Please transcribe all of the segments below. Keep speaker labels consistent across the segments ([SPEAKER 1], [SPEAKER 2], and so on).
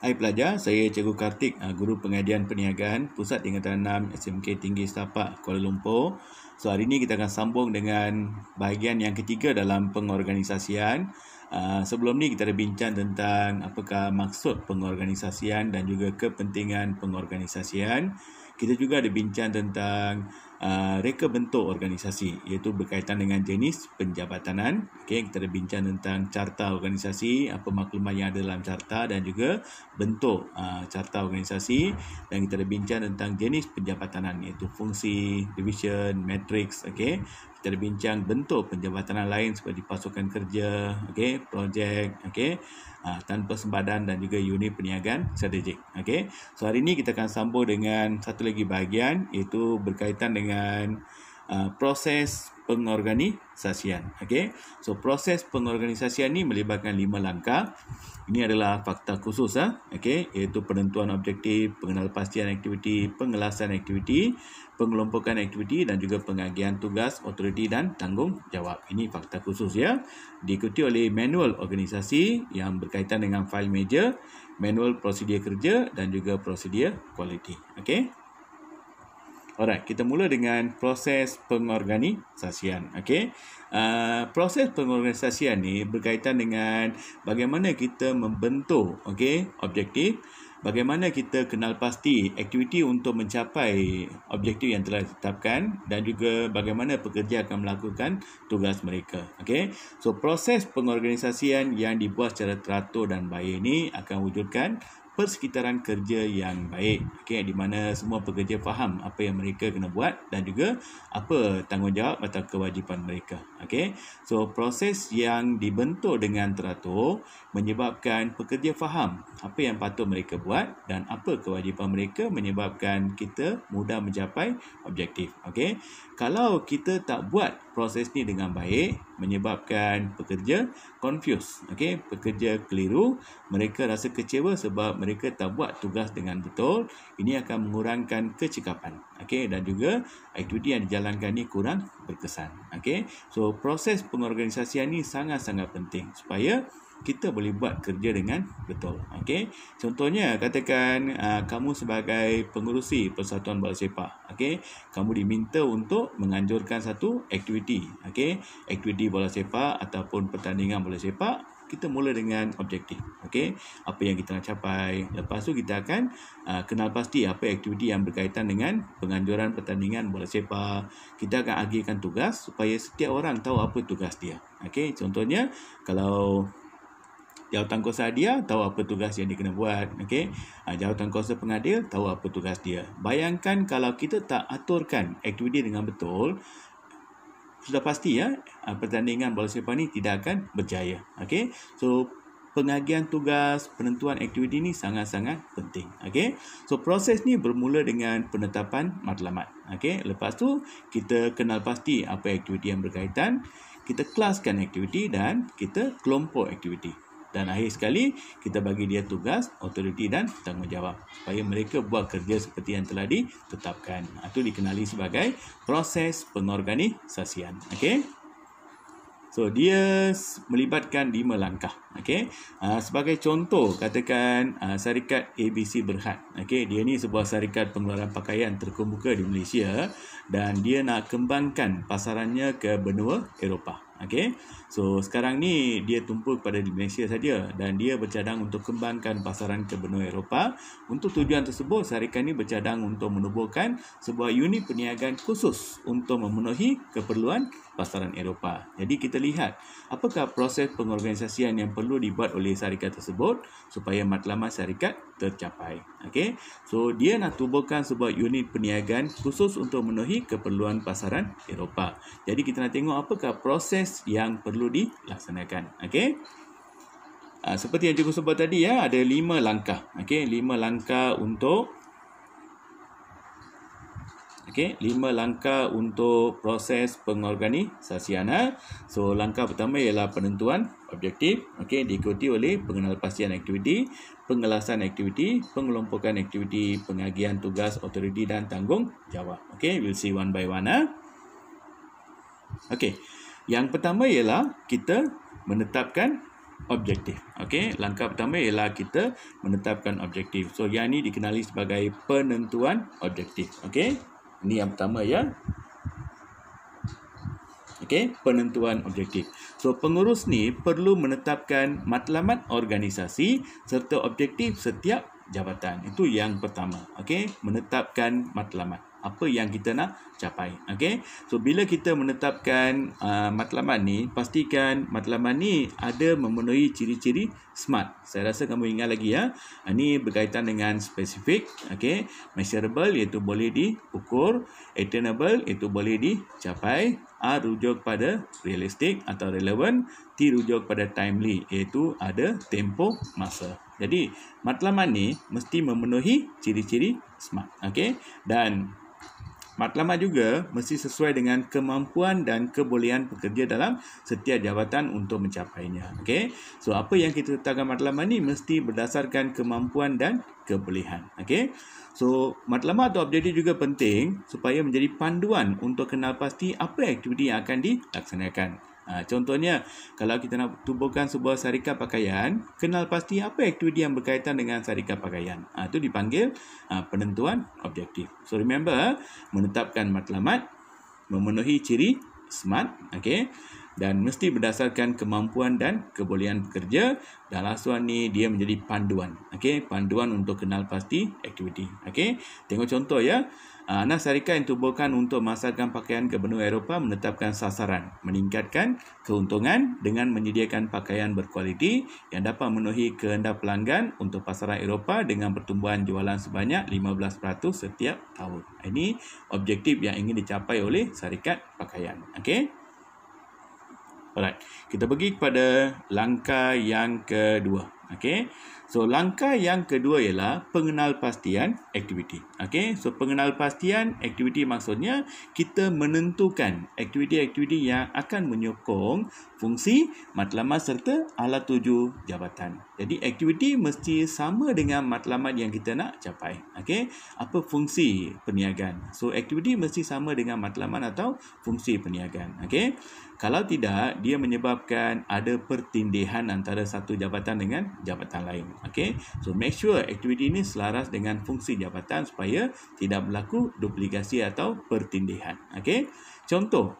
[SPEAKER 1] Hai pelajar, saya Cikgu Kartik, Guru Pengadian Perniagaan Pusat Tingkatan 6 SMK Tinggi Setapak Kuala Lumpur. So hari ini kita akan sambung dengan bahagian yang ketiga dalam pengorganisasian. Sebelum ni kita ada bincang tentang apakah maksud pengorganisasian dan juga kepentingan pengorganisasian. Kita juga ada bincang tentang reka bentuk organisasi, iaitu berkaitan dengan jenis penjabatanan. Okey, kita ada bincang tentang carta organisasi, apa maklumat yang ada dalam carta dan juga bentuk carta organisasi, dan kita ada bincang tentang jenis penjabatanan, iaitu fungsi, division, matrix. Okey, kita ada bincang bentuk penjabatanan lain seperti pasukan kerja, okey, projek, okey, tanpa sempadan dan juga unit perniagaan strategik. Okey, so hari ini kita akan sambung dengan satu lagi bahagian, iaitu berkaitan dengan proses pengorganisasian. Okey, so proses pengorganisasian ni melibatkan 5 langkah. Ini adalah fakta khusus, okey, iaitu penentuan objektif, pengenalpastian aktiviti, pengelasan aktiviti, pengelompokan aktiviti dan juga pengagihan tugas, autoriti dan tanggungjawab. Ini fakta khusus ya. Diikuti oleh manual organisasi yang berkaitan dengan fail meja, manual prosedur kerja dan juga prosedur kualiti. Okey. Alright, kita mula dengan proses pengorganisasian. Okey. Proses pengorganisasian ni berkaitan dengan bagaimana kita membentuk, okey, objektif, bagaimana kita kenal pasti aktiviti untuk mencapai objektif yang telah ditetapkan dan juga bagaimana pekerja akan melakukan tugas mereka. Okey. So proses pengorganisasian yang dibuat secara teratur dan baik ini akan wujudkan persekitaran kerja yang baik, okey, di mana semua pekerja faham apa yang mereka kena buat dan juga apa tanggungjawab atau kewajipan mereka. Okey, so proses yang dibentuk dengan teratur menyebabkan pekerja faham apa yang patut mereka buat dan apa kewajipan mereka, menyebabkan kita mudah mencapai objektif. Okey, kalau kita tak buat proses ni dengan baik, menyebabkan pekerja confused, okey, pekerja keliru, mereka rasa kecewa sebab mereka tak buat tugas dengan betul. Ini akan mengurangkan kecekapan, okey, dan juga aktiviti yang dijalankan ni kurang berkesan. Okey, so proses pengorganisasian ni sangat-sangat penting supaya kita boleh buat kerja dengan betul. Okey, contohnya katakan kamu sebagai pengerusi Persatuan Bola Sepak, okey, kamu diminta untuk menganjurkan satu aktiviti, okey, aktiviti bola sepak ataupun pertandingan bola sepak. Kita mula dengan objektif, okey, apa yang kita nak capai. Lepas tu kita akan kenal pasti apa aktiviti yang berkaitan dengan penganjuran pertandingan bola sepak. Kita akan agihkan tugas supaya setiap orang tahu apa tugas dia. Okey, contohnya kalau Jawatankuasa hadiah tahu apa tugas yang dia kena buat. Okey, Jawatankuasa pengadil tahu apa tugas dia. Bayangkan kalau kita tak aturkan aktiviti dengan betul, sudah pasti ya, pertandingan bola sepak ni tidak akan berjaya. Okey, so pengagihan tugas, penentuan aktiviti ni sangat-sangat penting. Okey, so proses ni bermula dengan penetapan matlamat. Okey, lepas tu kita kenal pasti apa aktiviti yang berkaitan, kita kelaskan aktiviti dan kita kelompok aktiviti. Dan akhir sekali, kita bagi dia tugas, autoriti dan tanggungjawab supaya mereka buat kerja seperti yang telah ditetapkan. Itu dikenali sebagai proses pengorganisasian. Okey. So, dia melibatkan 5 langkah. Okey. Sebagai contoh, katakan syarikat ABC Berhad. Okey, dia ni sebuah syarikat pengeluaran pakaian terkemuka di Malaysia dan dia nak kembangkan pasarannya ke benua Eropah. Okey. So sekarang ni dia tumpu kepada di Malaysia saja dan dia bercadang untuk kembangkan pasaran ke benua Eropah. Untuk tujuan tersebut, syarikat ni bercadang untuk menubuhkan sebuah unit perniagaan khusus untuk memenuhi keperluan pasaran Eropah. Jadi kita lihat apakah proses pengorganisasian yang perlu dibuat oleh syarikat tersebut supaya matlamat syarikat tercapai. Okey. So dia nak tubuhkan sebuah unit perniagaan khusus untuk memenuhi keperluan pasaran Eropah. Jadi kita nak tengok apakah proses yang perlu dilaksanakan. Okey. Seperti yang cikgu sebut tadi ya, ada 5 langkah. Okey, 5 langkah untuk 5 langkah untuk proses pengorganisasian. So langkah pertama ialah penentuan objektif, okey, diikuti oleh pengenalpastian aktiviti, pengelasan aktiviti, pengelompokan aktiviti, pengagihan tugas, autoriti dan tanggungjawab. Okey, we'll see one by one. Okey. Yang pertama ialah kita menetapkan objektif. Okey, langkah pertama ialah kita menetapkan objektif. So yang ni dikenali sebagai penentuan objektif. Okey. Ini yang pertama ya. Okey, penentuan objektif. So pengurus ni perlu menetapkan matlamat organisasi serta objektif setiap jabatan. Itu yang pertama. Okey, menetapkan matlamat. Apa yang kita nak capai. Okey. So bila kita menetapkan matlamat ni, pastikan matlamat ni ada memenuhi ciri-ciri SMART. Saya rasa kamu ingat lagi ya. Ini berkaitan dengan spesifik, okey, measurable iaitu boleh diukur, attainable iaitu boleh dicapai, R rujuk pada realistik atau relevant, T rujuk pada timely iaitu ada tempoh masa. Jadi matlamat ni mesti memenuhi ciri-ciri SMART. Okey. Dan matlamat juga mesti sesuai dengan kemampuan dan kebolehan pekerja dalam setiap jabatan untuk mencapainya. Okey. So apa yang kita letakkan matlamat ni mesti berdasarkan kemampuan dan kebolehan. Okey. So matlamat atau objektif juga penting supaya menjadi panduan untuk kenal pasti apa aktiviti yang akan dilaksanakan. Contohnya, kalau kita nak tubuhkan sebuah syarikat pakaian, kenal pasti apa aktiviti yang berkaitan dengan syarikat pakaian. Itu dipanggil penentuan objektif. So remember, menetapkan matlamat, memenuhi ciri SMART, okay, dan mesti berdasarkan kemampuan dan kebolehan pekerja. Dan last one ni dia menjadi panduan, okay, panduan untuk kenal pasti aktiviti. Okay, tengok contoh ya. Anak syarikat yang tubuhkan untuk memasarkan pakaian ke benua Eropah menetapkan sasaran meningkatkan keuntungan dengan menyediakan pakaian berkualiti yang dapat memenuhi kehendak pelanggan untuk pasaran Eropah dengan pertumbuhan jualan sebanyak 15% setiap tahun. Ini objektif yang ingin dicapai oleh syarikat pakaian. Okey. Alright, kita pergi kepada langkah yang kedua. Okey. So langkah yang kedua ialah pengenalpastian aktiviti. Okey. So pengenalpastian aktiviti maksudnya kita menentukan aktiviti-aktiviti yang akan menyokong fungsi, matlamat serta alat tuju jabatan. Jadi aktiviti mesti sama dengan matlamat yang kita nak capai. Okey. Apa fungsi perniagaan? So aktiviti mesti sama dengan matlamat atau fungsi perniagaan. Okey. Kalau tidak, dia menyebabkan ada pertindihan antara satu jabatan dengan jabatan lain. Okey. So make sure aktiviti ini selaras dengan fungsi jabatan supaya tidak berlaku duplikasi atau pertindihan. Okey. Contoh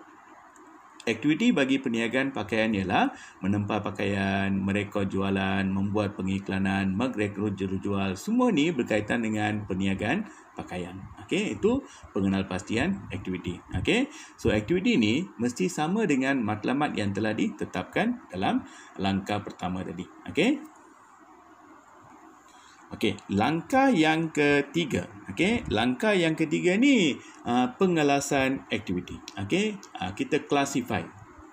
[SPEAKER 1] aktiviti bagi perniagaan pakaian ialah menempah pakaian, merekod jualan, membuat pengiklanan, merekrut jurujual. Semua ni berkaitan dengan perniagaan pakaian. Okey, itu pengenalpastian aktiviti. Okey. So aktiviti ni mesti sama dengan matlamat yang telah ditetapkan dalam langkah pertama tadi. Okey. Okey, langkah yang ketiga. Okey, langkah yang ketiga ni pengelasan aktiviti. Okey, kita classify.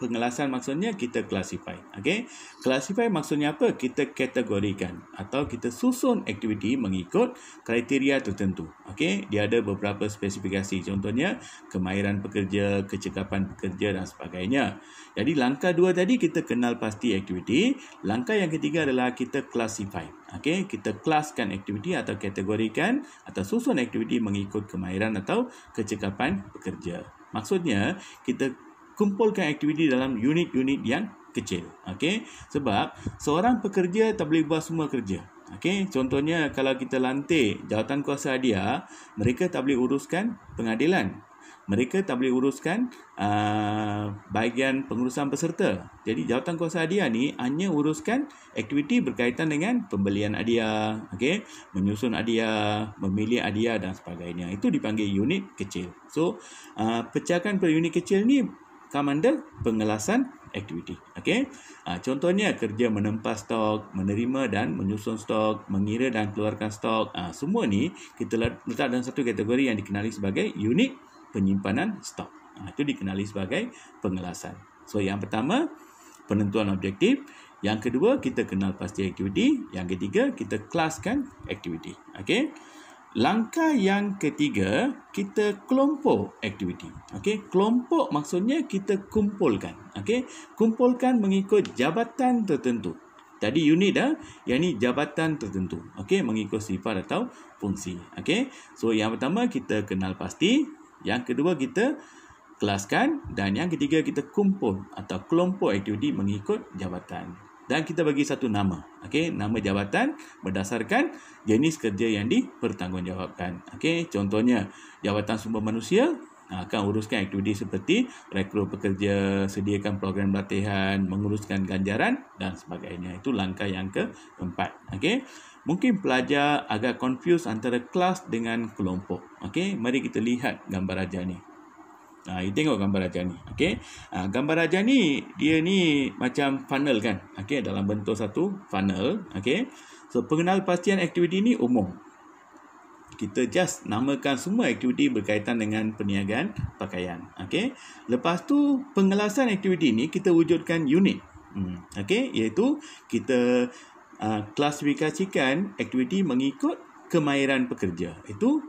[SPEAKER 1] Pengelasan maksudnya kita classify. Okey, classify maksudnya apa? Kita kategorikan atau kita susun aktiviti mengikut kriteria tertentu. Okey, dia ada beberapa spesifikasi. Contohnya kemahiran pekerja, kecekapan pekerja dan sebagainya. Jadi langkah dua tadi kita kenal pasti aktiviti. Langkah yang ketiga adalah kita classify. Okey, kita kelaskan aktiviti atau kategorikan atau susun aktiviti mengikut kemahiran atau kecekapan pekerja. Maksudnya kita kumpulkan aktiviti dalam unit-unit yang kecil. Okey, sebab seorang pekerja tak boleh buat semua kerja. Okey, contohnya kalau kita lantik jawatan kuasa hadiah, mereka tak boleh uruskan pengadilan. Mereka tak boleh uruskan bahagian pengurusan peserta. Jadi jawatan kuasa hadiah ni hanya uruskan aktiviti berkaitan dengan pembelian hadiah, okey, menyusun hadiah, memilih hadiah dan sebagainya. Itu dipanggil unit kecil. So, pecahkan per unit kecil ni come under pengelasan aktiviti. Okey. Contohnya kerja menempah stok, menerima dan menyusun stok, mengira dan keluarkan stok. Semua ni kita letak dalam satu kategori yang dikenali sebagai unit penyimpanan stok. Itu dikenali sebagai pengelasan. So yang pertama penentuan objektif, yang kedua kita kenal pasti aktiviti, yang ketiga kita kelaskan aktiviti. Okey. Langkah yang ketiga, kita kelompok aktiviti. Okey, kelompok maksudnya kita kumpulkan. Okey, kumpulkan mengikut jabatan tertentu. Tadi unit dah, yang ni jabatan tertentu. Okey, mengikut sifat atau fungsi. Okey, so yang pertama kita kenal pasti, yang kedua kita kelaskan dan yang ketiga kita kumpul atau kelompok aktiviti mengikut jabatan. dan kita bagi satu nama. Okey, nama jabatan berdasarkan jenis kerja yang dipertanggungjawabkan. Okey, contohnya Jabatan Sumber Manusia akan uruskan aktiviti seperti rekrut pekerja, sediakan program latihan, menguruskan ganjaran dan sebagainya. Itu langkah yang keempat. Okey. Mungkin pelajar agak confuse antara kelas dengan kelompok. Okey, mari kita lihat gambar ajar ni. You tengok gambar ajar ni. Okey. Gambar ajar ni dia ni macam funnel kan. Okey, dalam bentuk satu funnel. Okey. So pengenalpastian aktiviti ni umum. Kita just namakan semua aktiviti berkaitan dengan perniagaan pakaian. Okey. Lepas tu pengelasan aktiviti ni kita wujudkan unit. Okey, iaitu kita klasifikasikan aktiviti mengikut kemahiran pekerja. Itu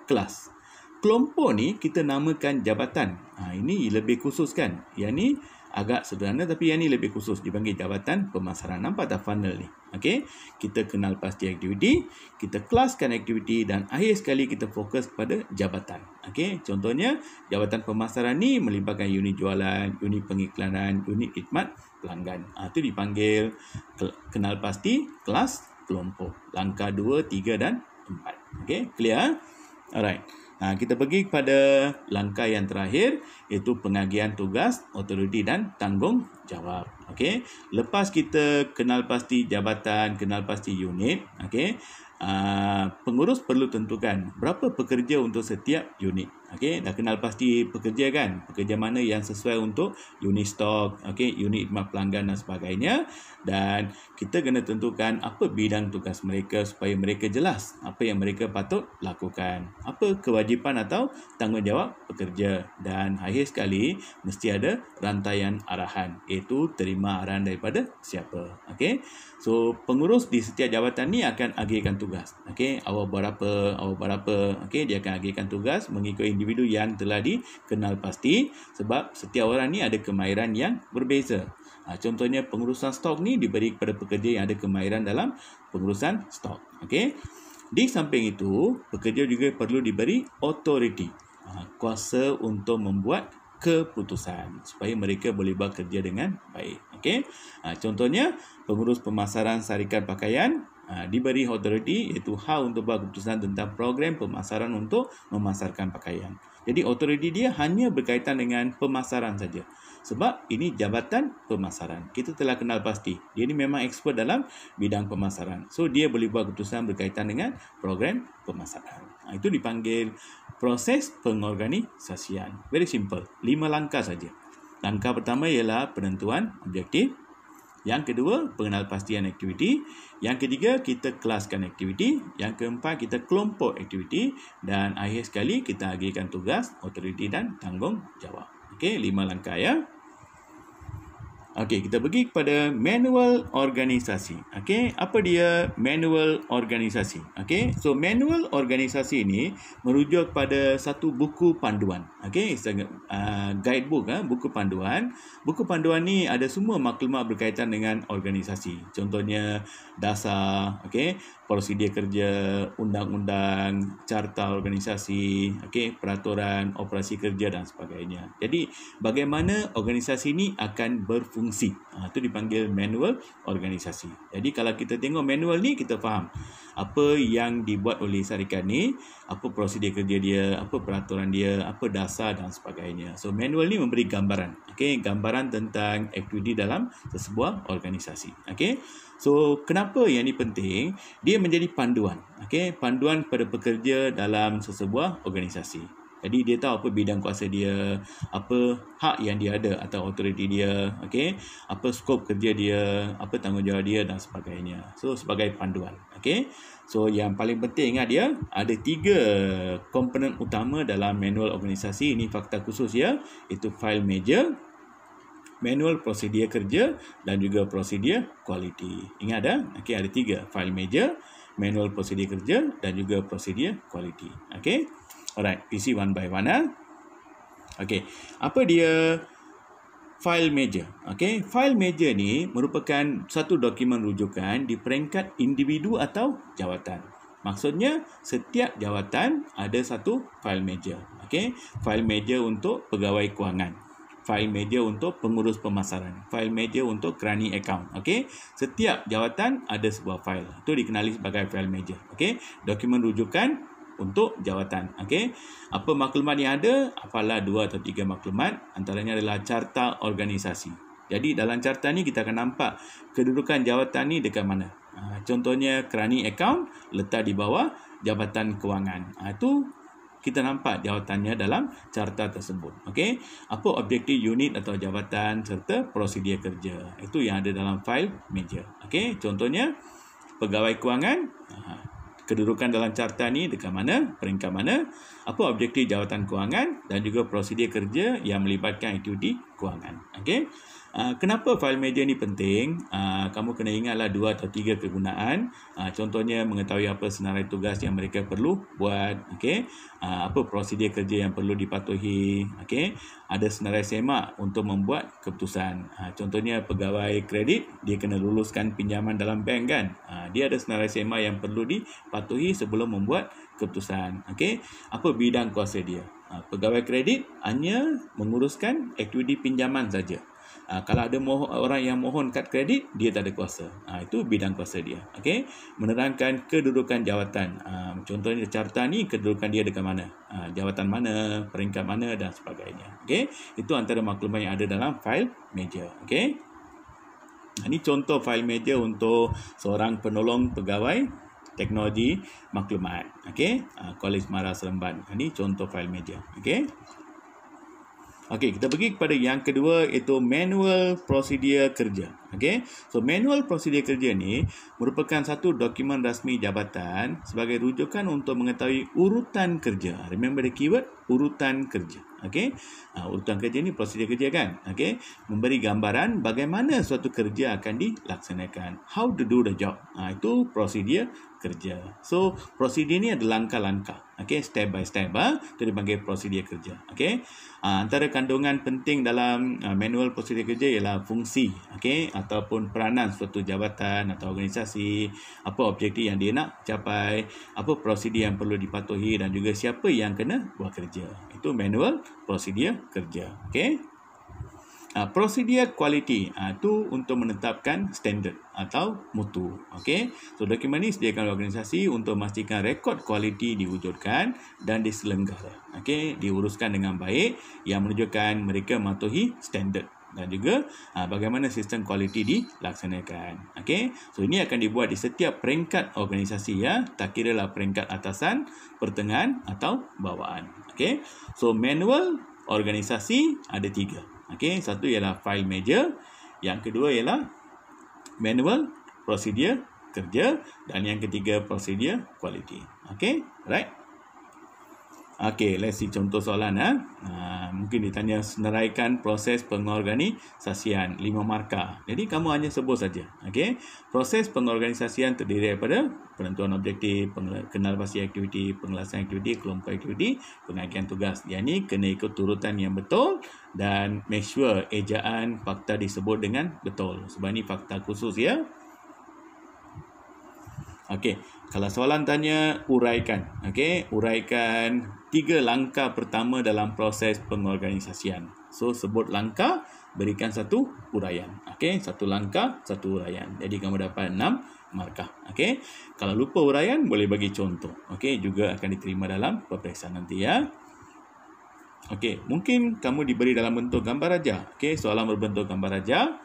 [SPEAKER 1] kelas. Kelompok ni kita namakan jabatan. Ini lebih khusus kan. Yang ni agak sederhana tapi yang ni lebih khusus. Dipanggil jabatan pemasaran. Nampak tak funnel ni? Okey. Kita kenal pasti aktiviti, kita kelaskan aktiviti dan akhir sekali kita fokus pada jabatan. Okey. Contohnya jabatan pemasaran ni melibatkan unit jualan, unit pengiklanan, unit khidmat pelanggan. Itu dipanggil kenal pasti kelas kelompok. Langkah 2, 3 dan 4. Okey, clear? Alright. Kita pergi kepada langkah yang terakhir, iaitu pengagihan tugas, otoriti dan tanggungjawab. Okey. Lepas kita kenal pasti jabatan, kenal pasti unit, okey. Pengurus perlu tentukan berapa pekerja untuk setiap unit. Okey, dah kenal pasti pekerja kan? Pekerja mana yang sesuai untuk unit stok, okey, unit khidmat pelanggan dan sebagainya. Dan kita kena tentukan apa bidang tugas mereka supaya mereka jelas apa yang mereka patut lakukan. Apa kewajipan atau tanggungjawab pekerja. Dan akhir sekali mesti ada rantaian arahan, iaitu terima arahan daripada siapa. Okey. So pengurus di setiap jabatan ni akan agihkan tugas. Okey, awal berapa. Okey, dia akan agihkan tugas mengikut individu yang telah dikenal pasti, sebab setiap orang ni ada kemahiran yang berbeza. Contohnya pengurusan stok ni diberi kepada pekerja yang ada kemahiran dalam pengurusan stok. Okey. Di samping itu, pekerja juga perlu diberi otoriti, kuasa untuk membuat keputusan supaya mereka boleh bekerja dengan baik. Okey. Contohnya pengurus pemasaran syarikat pakaian diberi otoriti, iaitu hak untuk buat keputusan tentang program pemasaran untuk memasarkan pakaian. Jadi otoriti dia hanya berkaitan dengan pemasaran saja. Sebab ini jabatan pemasaran. Kita telah kenal pasti. Dia ni memang expert dalam bidang pemasaran. So dia boleh buat keputusan berkaitan dengan program pemasaran. Itu dipanggil proses pengorganisasian. Very simple. 5 langkah saja. Langkah pertama ialah penentuan objektif. Yang kedua, pengenalpastian aktiviti. Yang ketiga, kita kelaskan aktiviti. Yang keempat, kita kelompok aktiviti. Dan akhir sekali, kita agihkan tugas, otoriti dan tanggungjawab. Okey, 5 langkah ya. Okey, kita pergi kepada manual organisasi. Okey, apa dia manual organisasi? Okey, so manual organisasi ini merujuk kepada satu buku panduan. Okey, guidebook, buku panduan. Buku panduan ni ada semua maklumat berkaitan dengan organisasi. Contohnya dasar, okey, prosedur kerja, undang-undang, carta organisasi, okey, peraturan operasi kerja dan sebagainya. Jadi, bagaimana organisasi ini akan berfungsi? Itu dipanggil manual organisasi. Jadi kalau kita tengok manual ni, kita faham apa yang dibuat oleh syarikat ni, apa prosedur kerja dia, apa peraturan dia, apa dasar dan sebagainya. So manual ni memberi gambaran, okey, gambaran tentang aktiviti dalam sesebuah organisasi. Okey. So kenapa yang ni penting? Dia menjadi panduan, okey, panduan kepada pekerja dalam sesebuah organisasi. Jadi dia tahu apa bidang kuasa dia, apa hak yang dia ada atau otoriti dia, okey, apa skop kerja dia, apa tanggungjawab dia dan sebagainya. So sebagai panduan, okey. So yang paling penting ingat dia ada 3 komponen utama dalam manual organisasi. Ini fakta khusus ya, itu file meja, manual prosedur kerja dan juga prosedur kualiti. Ingat dah, okey, ada 3, file meja, manual prosedur kerja dan juga prosedur kualiti. Okey. Alright, PC one by one. Okey, apa dia file meja? Okey, file meja ni merupakan satu dokumen rujukan di peringkat individu atau jawatan. Maksudnya, setiap jawatan ada satu file meja. Okey, file meja untuk pegawai kewangan. file media untuk pengurus pemasaran, file media untuk kerani akaun. Okey, setiap jawatan ada sebuah file. Itu dikenali sebagai file media. Okey, dokumen rujukan untuk jawatan. Okey, apa maklumat yang ada? Apalah 2 atau 3 maklumat. Antaranya adalah carta organisasi. Jadi dalam carta ni kita akan nampak kedudukan jawatan ni dekat mana. Contohnya kerani akaun letak di bawah jabatan kewangan. Itu kita nampak jawatannya dalam carta tersebut. Okey, apa objektif unit atau jabatan serta prosedur kerja. Itu yang ada dalam file meja. Okey, contohnya pegawai kewangan, kedudukan dalam carta ni dekat mana, peringkat mana, apa objektif jawatan kewangan dan juga prosedur kerja yang melibatkan aktiviti kewangan. Okey. Kenapa file media ni penting? Kamu kena ingatlah 2 atau 3 kegunaan. Contohnya mengetahui apa senarai tugas yang mereka perlu buat. Okey. Apa prosedur kerja yang perlu dipatuhi. Okey. Ada senarai semak untuk membuat keputusan. Contohnya pegawai kredit, dia kena luluskan pinjaman dalam bank kan. Dia ada senarai semak yang perlu dipatuhi sebelum membuat keputusan. Okey. Apa bidang kuasa dia? Pegawai kredit hanya menguruskan aktiviti pinjaman saja. Kalau ada orang yang mohon kad kredit, dia tak ada kuasa. Itu bidang kuasa dia. Okey, menerangkan kedudukan jawatan. Contohnya carta ni kedudukan dia dekat mana? Jawatan mana, peringkat mana dan sebagainya. Okey, itu antara maklumat yang ada dalam file meja. Okey. Ini contoh file meja untuk seorang penolong pegawai teknologi maklumat. Okey, Kolej Mara Seremban. Ini contoh file meja. Okey. Okey, kita pergi kepada yang kedua, iaitu manual prosedur kerja. Okey, so manual prosedur kerja ni merupakan satu dokumen rasmi jabatan sebagai rujukan untuk mengetahui urutan kerja. Remember the keyword, urutan kerja. Okey, urutan kerja ni prosedur kerja kan. Okey, memberi gambaran bagaimana suatu kerja akan dilaksanakan. How to do the job. Itu prosedur kerja. So prosedur ni ada langkah-langkah. Okey, step by step. Itu dipanggil prosedur kerja. Okey, antara kandungan penting dalam manual prosedur kerja ialah fungsi. Okey, ataupun peranan suatu jabatan atau organisasi, apa objektif yang dia nak capai, apa prosedur yang perlu dipatuhi dan juga siapa yang kena buat kerja. Itu manual prosedur kerja. Okey. Prosedur quality itu untuk menetapkan standard atau mutu. Okey. So dokumen ini disediakan oleh organisasi untuk memastikan rekod kualiti diwujudkan dan diselenggara. Okey, diuruskan dengan baik yang menunjukkan mereka mematuhi standard dan juga bagaimana sistem kualiti dilaksanakan. Okey. So ini akan dibuat di setiap peringkat organisasi ya, tak kira lah peringkat atasan, pertengahan atau bawaan. Okey. So manual organisasi ada 3. Okey, satu ialah file meja, yang kedua ialah manual prosedur kerja dan yang ketiga prosedur quality. Okey, right? Okey, let's see contoh soalan. Mungkin ditanya senaraikan proses pengorganisasian 5 markah. Jadi kamu hanya sebut saja. Okey, proses pengorganisasian terdiri daripada penentuan objektif, kenal pasti aktiviti, pengelaksanaan aktiviti, kelompok aktiviti, pengagihan tugas. Yang ni kena ikut urutan yang betul dan make sure ejaan fakta disebut dengan betul. Sebab ni fakta khusus ya. Okey, kalau soalan tanya uraikan. Okey, uraikan 3 langkah pertama dalam proses pengorganisasian. So sebut langkah, berikan satu uraian. Okey, satu langkah, satu uraian. Jadi kamu dapat 6 markah. Okey, kalau lupa uraian boleh bagi contoh. Okey, juga akan diterima dalam peperiksaan nanti ya. Okey, mungkin kamu diberi dalam bentuk gambar raja. Okey, soalan berbentuk gambar raja.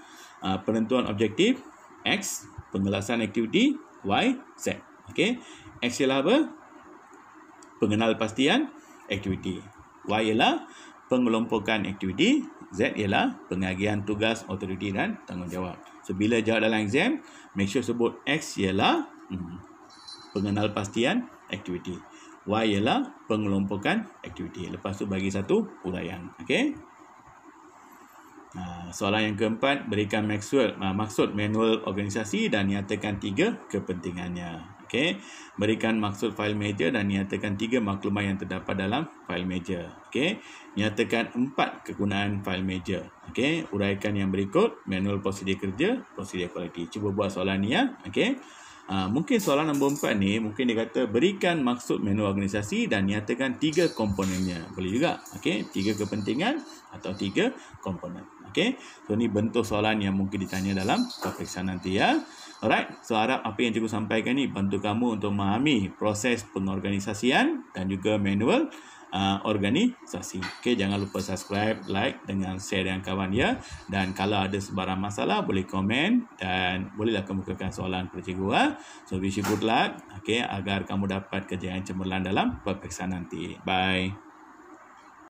[SPEAKER 1] Penentuan objektif X, pengelaksanaan aktiviti Y, Z. Okey, X ialah apa? Pengenal pastian aktiviti. Y ialah pengelompokan aktiviti. Z ialah pengagihan tugas, autoriti dan tanggungjawab. So bila jawab dalam exam, make sure sebut X ialah pengenal pastian aktiviti. Y ialah pengelompokan aktiviti. Lepas tu bagi satu uraian. Okey. Soalan yang keempat, berikan maksud manual organisasi dan nyatakan 3 kepentingannya. Okey, berikan maksud file meja dan nyatakan 3 maklumat yang terdapat dalam file meja. Okey, nyatakan 4 kegunaan file meja. Okey, uraikan yang berikut, manual prosedur kerja, prosedur kualiti. Cuba buat soalan ni ya. Okey. Mungkin soalan nombor 4 ni, mungkin dia kata berikan maksud manual organisasi dan nyatakan 3 komponennya. Boleh juga. Okey, 3 kepentingan atau 3 komponen. Okey, so ni bentuk soalan yang mungkin ditanya dalam peperiksaan nanti ya. Alright, so harap apa yang cikgu sampaikan ni bantu kamu untuk memahami proses pengorganisasian dan juga manual organisasi. Okey, jangan lupa subscribe, like dengan share dengan kawan ya. Dan kalau ada sebarang masalah boleh komen dan bolehlah kemukakan soalan kepada cikgu ya. So wish you good luck, okey, agar kamu dapat kerjaya yang cemerlang dalam peperiksaan nanti. Bye.